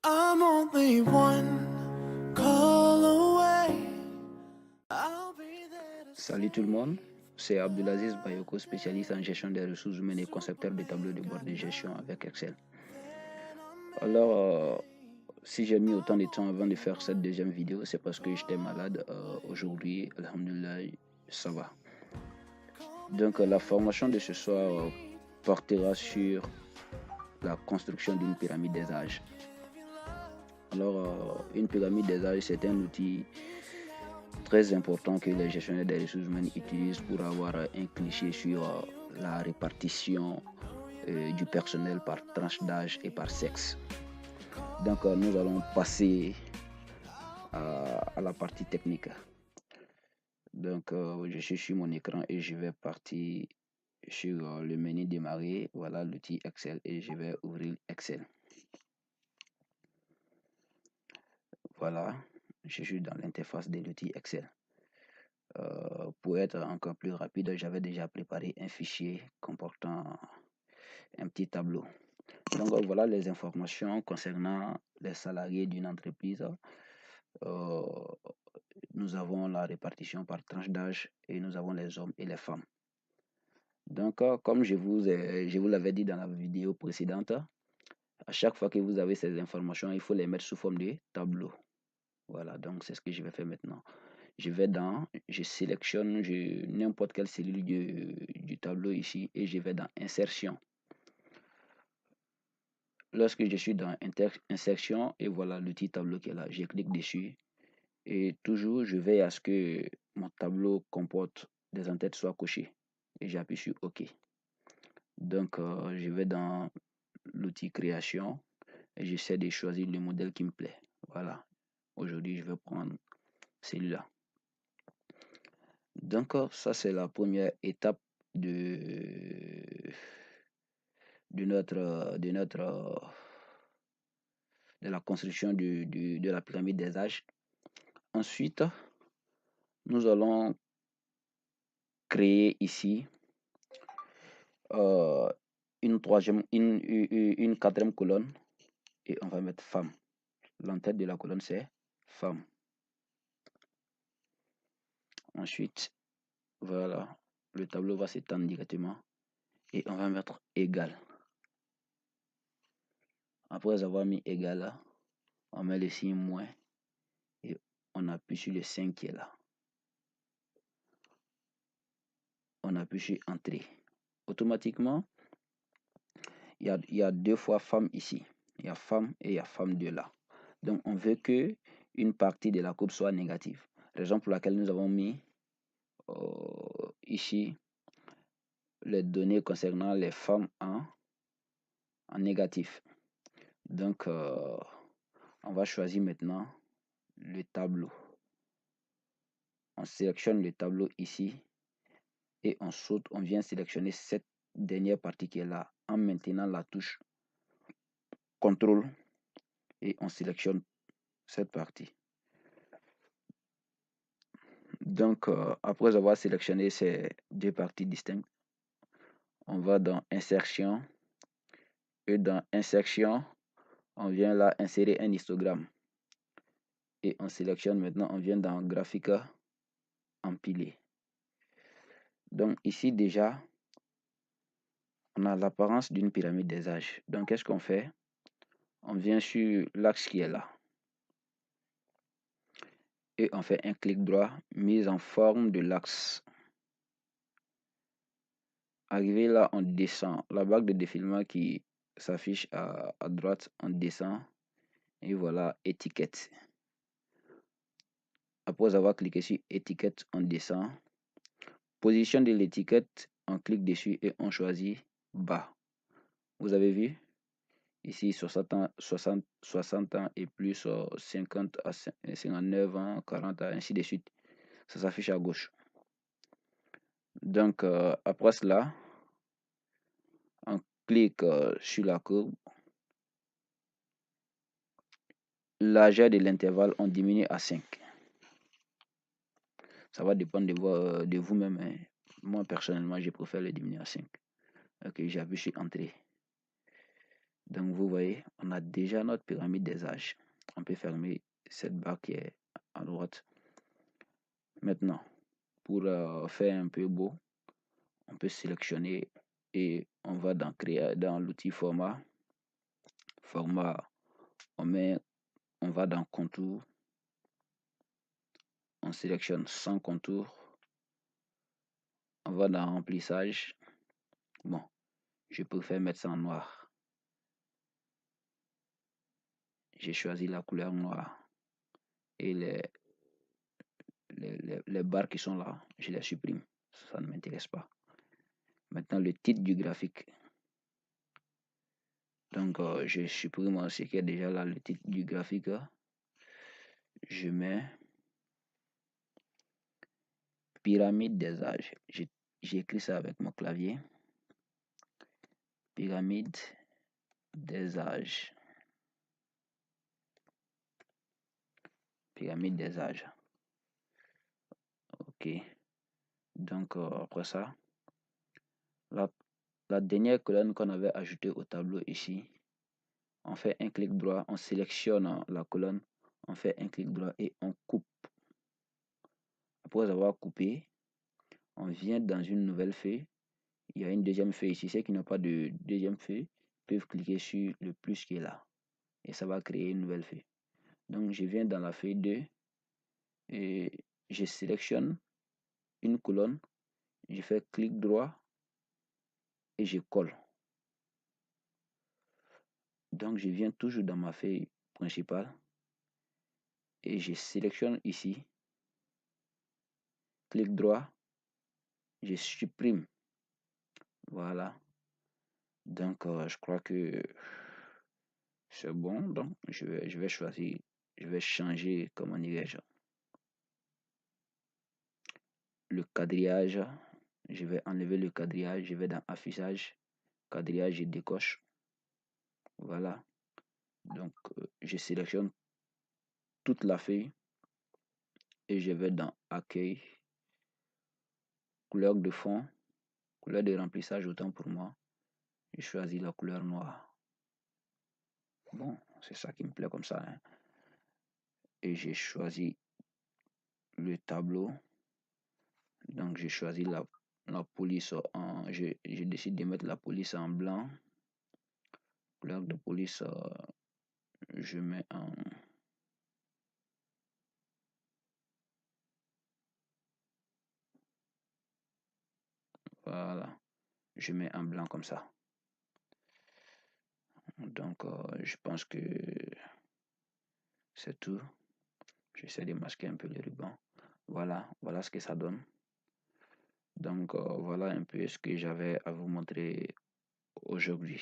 I'm only one call away. I'll be there to Salut tout le monde, c'est Abdulaziz Bayoko, spécialiste en gestion des ressources humaines et concepteur de tableaux de bord de gestion avec Excel. Alors, si j'ai mis autant de temps avant de faire cette deuxième vidéo, c'est parce que j'étais malade. Aujourd'hui, alhamdoulilah, ça va. Donc, la formation de ce soir portera sur la construction d'une pyramide des âges. Alors, une pyramide des âges, c'est un outil très important que les gestionnaires des ressources humaines utilisent pour avoir un cliché sur la répartition du personnel par tranche d'âge et par sexe. Donc, nous allons passer à la partie technique. Donc, je suis sur mon écran et je vais partir sur le menu démarrer. Voilà l'outil Excel et je vais ouvrir Excel. Voilà, je suis dans l'interface de l'outil Excel. Pour être encore plus rapide, j'avais déjà préparé un fichier comportant un petit tableau. Donc voilà les informations concernant les salariés d'une entreprise. Nous avons la répartition par tranche d'âge et nous avons les hommes et les femmes. Donc comme je vous l'avais dit dans la vidéo précédente, à chaque fois que vous avez ces informations, il faut les mettre sous forme de tableau. Voilà, donc c'est ce que je vais faire maintenant. Je sélectionne n'importe quelle cellule du tableau ici et je vais dans insertion. Lorsque je suis dans insertion et voilà l'outil tableau qui est là, je clique dessus et toujours je veille à ce que mon tableau comporte des en-têtes soient cochées et j'appuie sur OK. Donc je vais dans l'outil création et j'essaie de choisir le modèle qui me plaît. Voilà, aujourd'hui je vais prendre celui-là. Donc ça c'est la première étape de la construction de la pyramide des âges. Ensuite, nous allons créer ici une quatrième colonne et on va mettre femme. L'entête de la colonne c'est femme. Ensuite, voilà, le tableau va s'étendre directement et on va mettre égal. Après avoir mis égal là, on met le signe moins et on appuie sur le 5 qui est là. On appuie sur entrée. Automatiquement, il y a deux fois femme ici. Il y a femme et il y a femme 2 là. Donc, on veut que une partie de la courbe soit négative. Raison pour laquelle nous avons mis ici les données concernant les femmes en négatif. Donc, on va choisir maintenant le tableau. On sélectionne le tableau ici et on saute, on vient sélectionner cette dernière partie qui est là en maintenant la touche CTRL et on sélectionne cette partie. Donc, après avoir sélectionné ces deux parties distinctes, on va dans insertion et dans insertion, on vient là insérer un histogramme et on sélectionne maintenant, on vient dans graphique empiler. Donc ici déjà, on a l'apparence d'une pyramide des âges. Donc qu'est-ce qu'on fait? On vient sur l'axe qui est là et on fait un clic droit, mise en forme de l'axe. Arrivé là, on descend. La barre de défilement qui s'affiche à droite, on descend et voilà étiquette. Après avoir cliqué sur étiquette, on descend. Position de l'étiquette, on clique dessus et on choisit bas. Vous avez vu? Ici, 60 ans, 60 ans et plus, 50 à 59 ans, 40 ans, ainsi de suite. Ça s'affiche à gauche. Donc, après cela, on clique sur la courbe. Largeur de l'intervalle, on diminue à 5. Ça va dépendre de vous-même. Hein. Moi, personnellement, je préfère le diminuer à 5. Ok, j'appuie sur Entrée. Donc, vous voyez, on a déjà notre pyramide des âges. On peut fermer cette barre qui est à droite. Maintenant, pour faire un peu beau, on peut sélectionner et on va dans l'outil format. Format, on va dans contour, on sélectionne sans contour, on va dans remplissage. Bon, je préfère mettre ça en noir. J'ai choisi la couleur noire et les barres qui sont là, je les supprime. Ça ne m'intéresse pas. Maintenant, le titre du graphique. Donc, je supprime ce qui est déjà là, le titre du graphique. Je mets pyramide des âges. J'ai écrit ça avec mon clavier. Pyramide des âges. Pyramide des âges. Ok. Donc, après ça, la dernière colonne qu'on avait ajoutée au tableau ici, on fait un clic droit, on sélectionne la colonne, on fait un clic droit et on coupe. Après avoir coupé, on vient dans une nouvelle feuille. Il y a une deuxième feuille ici. Ceux qui n'ont pas de deuxième feuille peuvent cliquer sur le plus qui est là. Et ça va créer une nouvelle feuille. Donc, je viens dans la feuille 2 et je sélectionne une colonne. Je fais clic droit et je colle. Donc, je viens toujours dans ma feuille principale et je sélectionne ici. Clic droit. Je supprime. Voilà. Donc, je crois que c'est bon. Donc, je vais choisir, je vais changer, comment dirais-je, le quadrillage. Je vais enlever le quadrillage. Je vais dans affichage, quadrillage, je décoche. Voilà. Donc, je sélectionne toute la feuille et je vais dans accueil, couleur de fond, couleur de remplissage, autant pour moi. Je choisis la couleur noire. Bon, c'est ça qui me plaît comme ça, hein. Et j'ai choisi le tableau. Donc, j'ai choisi la police en... Je décide de mettre la police en blanc. Couleur de police, je mets en... Voilà. Je mets en blanc comme ça. Donc, je pense que c'est tout. J'essaie de masquer un peu les rubans. Voilà, voilà ce que ça donne. Donc, voilà un peu ce que j'avais à vous montrer aujourd'hui.